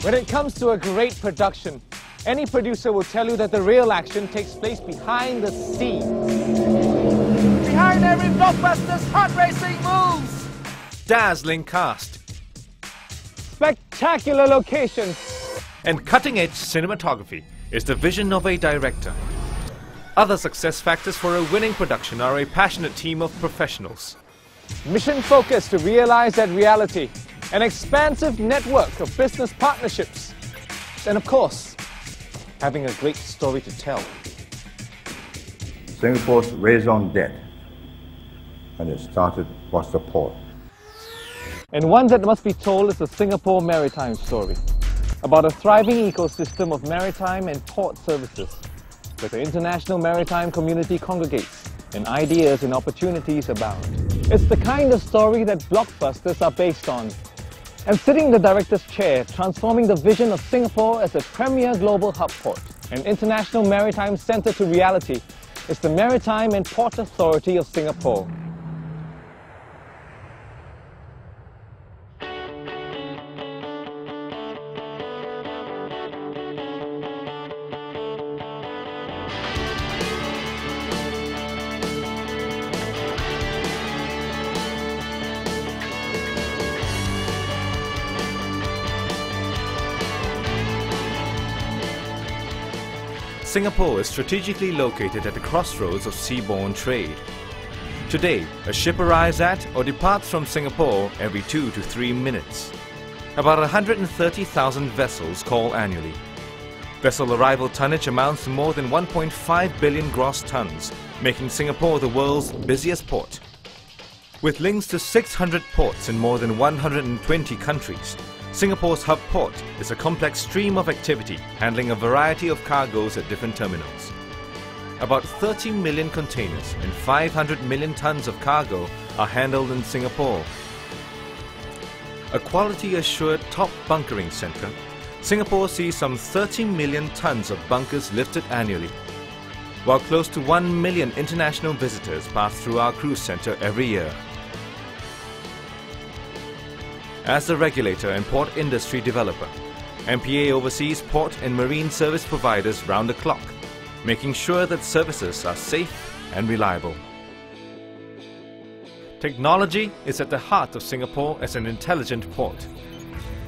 When it comes to a great production, any producer will tell you that the real action takes place behind the scenes. Behind every blockbuster's hot racing moves! Dazzling cast Spectacular locations and cutting-edge cinematography is the vision of a director. Other success factors for a winning production are a passionate team of professionals, mission focused to realize that reality, an expansive network of business partnerships, and of course, having a great story to tell. Singapore's raison d'etre when it started was the port. And one that must be told is the Singapore Maritime Story, about a thriving ecosystem of maritime and port services, where the international maritime community congregates and ideas and opportunities abound. It's the kind of story that blockbusters are based on. And sitting in the director's chair, transforming the vision of Singapore as a premier global hub port and international maritime centre to reality, is the Maritime and Port Authority of Singapore. Singapore is strategically located at the crossroads of seaborne trade. Today, a ship arrives at or departs from Singapore every 2 to 3 minutes. About 130,000 vessels call annually. Vessel arrival tonnage amounts to more than 1.5 billion gross tons, making Singapore the world's busiest port. With links to 600 ports in more than 120 countries, Singapore's hub port is a complex stream of activity handling a variety of cargoes at different terminals. About 30 million containers and 500 million tons of cargo are handled in Singapore. A quality-assured top bunkering centre, Singapore sees some 30 million tons of bunkers lifted annually, while close to 1 million international visitors pass through our cruise centre every year. As the regulator and port industry developer, MPA oversees port and marine service providers round the clock, making sure that services are safe and reliable. Technology is at the heart of Singapore as an intelligent port.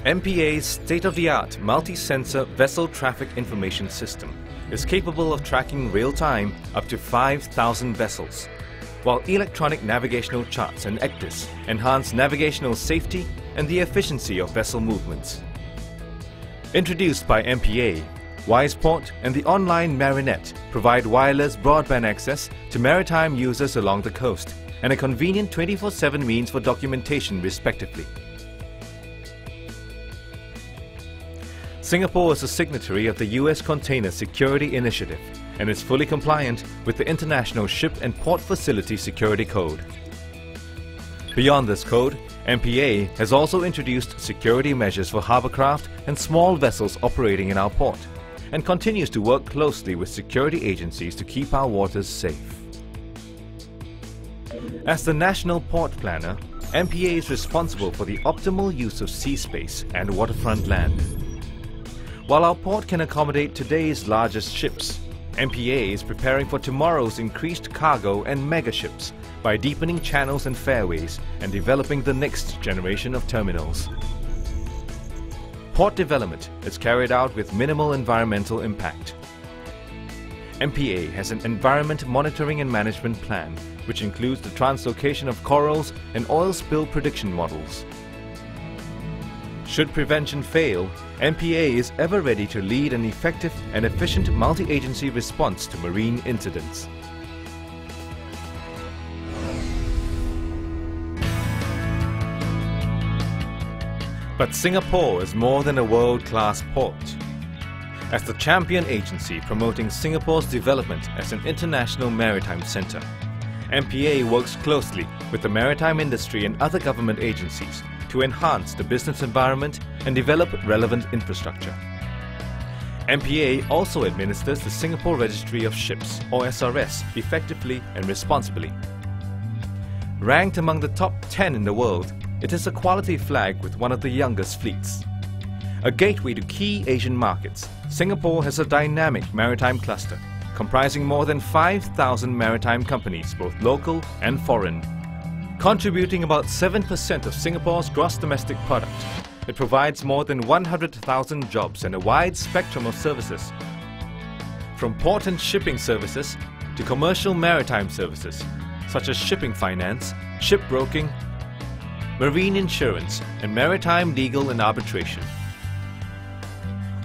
MPA's state-of-the-art multi-sensor vessel traffic information system is capable of tracking real-time up to 5,000 vessels, while electronic navigational charts and ECDIS enhance navigational safety and the efficiency of vessel movements. Introduced by MPA, Wiseport and the online Marinet provide wireless broadband access to maritime users along the coast and a convenient 24/7 means for documentation respectively. Singapore is a signatory of the US Container Security Initiative and is fully compliant with the International Ship and Port Facility Security Code. Beyond this code, MPA has also introduced security measures for harbourcraft and small vessels operating in our port, and continues to work closely with security agencies to keep our waters safe. As the national port planner, MPA is responsible for the optimal use of sea space and waterfront land. While our port can accommodate today's largest ships, MPA is preparing for tomorrow's increased cargo and mega ships by deepening channels and fairways and developing the next generation of terminals. Port development is carried out with minimal environmental impact. MPA has an environment monitoring and management plan, which includes the translocation of corals and oil spill prediction models. Should prevention fail, MPA is ever ready to lead an effective and efficient multi-agency response to marine incidents. But Singapore is more than a world-class port. As the champion agency promoting Singapore's development as an international maritime centre, MPA works closely with the maritime industry and other government agencies to enhance the business environment and develop relevant infrastructure. MPA also administers the Singapore Registry of Ships, or SRS, effectively and responsibly. Ranked among the top 10 in the world, it is a quality flag with one of the youngest fleets. A gateway to key Asian markets, Singapore has a dynamic maritime cluster comprising more than 5,000 maritime companies, both local and foreign. Contributing about 7% of Singapore's gross domestic product, it provides more than 100,000 jobs and a wide spectrum of services. From port and shipping services to commercial maritime services, such as shipping finance, shipbroking, marine insurance, and maritime legal and arbitration.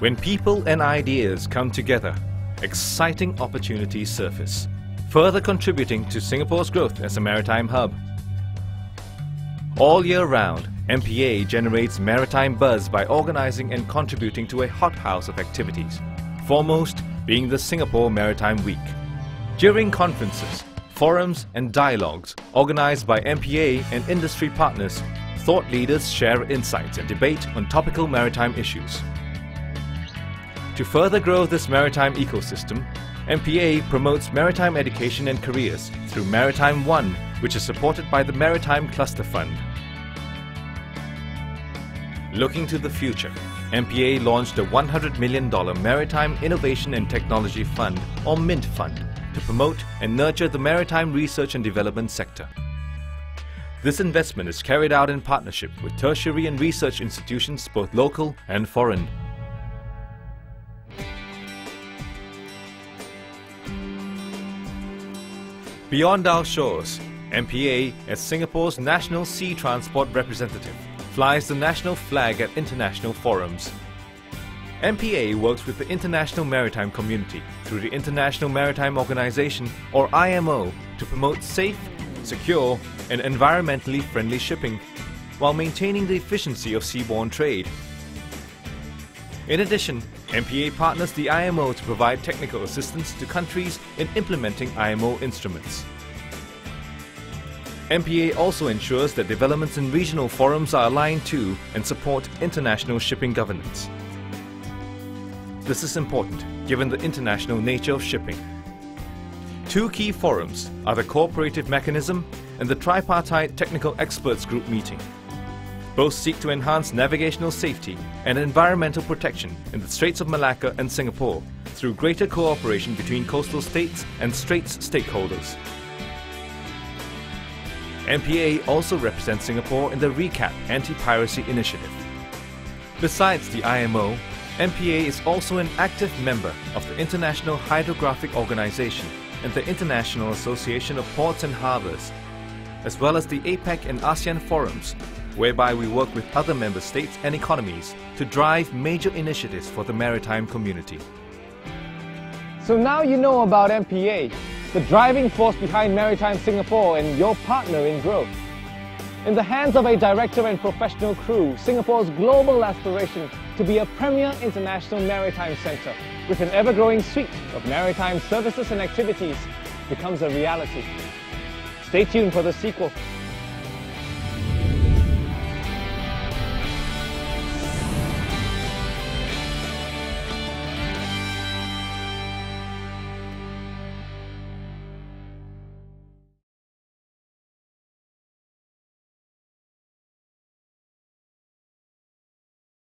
When people and ideas come together, exciting opportunities surface, further contributing to Singapore's growth as a maritime hub. All year round, MPA generates maritime buzz by organizing and contributing to a hothouse of activities, foremost being the Singapore Maritime Week. During conferences, forums and dialogues organized by MPA and industry partners, thought leaders share insights and debate on topical maritime issues. To further grow this maritime ecosystem, MPA promotes maritime education and careers through Maritime One, which is supported by the Maritime Cluster Fund. Looking to the future, MPA launched a $100 million Maritime Innovation and Technology Fund, or MINT Fund, to promote and nurture the maritime research and development sector. This investment is carried out in partnership with tertiary and research institutions, both local and foreign. Beyond our shores, MPA, as Singapore's national sea transport representative, flies the national flag at international forums. MPA works with the international maritime community through the International Maritime Organization, or IMO, to promote safe, secure, and environmentally friendly shipping, while maintaining the efficiency of seaborne trade. In addition, MPA partners the IMO to provide technical assistance to countries in implementing IMO instruments. MPA also ensures that developments in regional forums are aligned to and support international shipping governance. This is important given the international nature of shipping. Two key forums are the Cooperative Mechanism and the Tripartite Technical Experts Group meeting. Both seek to enhance navigational safety and environmental protection in the Straits of Malacca and Singapore through greater cooperation between coastal states and straits stakeholders. MPA also represents Singapore in the RECAP anti-piracy initiative. Besides the IMO, MPA is also an active member of the International Hydrographic Organization and the International Association of Ports and Harbours, as well as the APEC and ASEAN forums, whereby we work with other member states and economies to drive major initiatives for the maritime community. So now you know about MPA, the driving force behind Maritime Singapore and your partner in growth. In the hands of a director and professional crew, Singapore's global aspiration to be a premier international maritime centre with an ever-growing suite of maritime services and activities becomes a reality. Stay tuned for the sequel.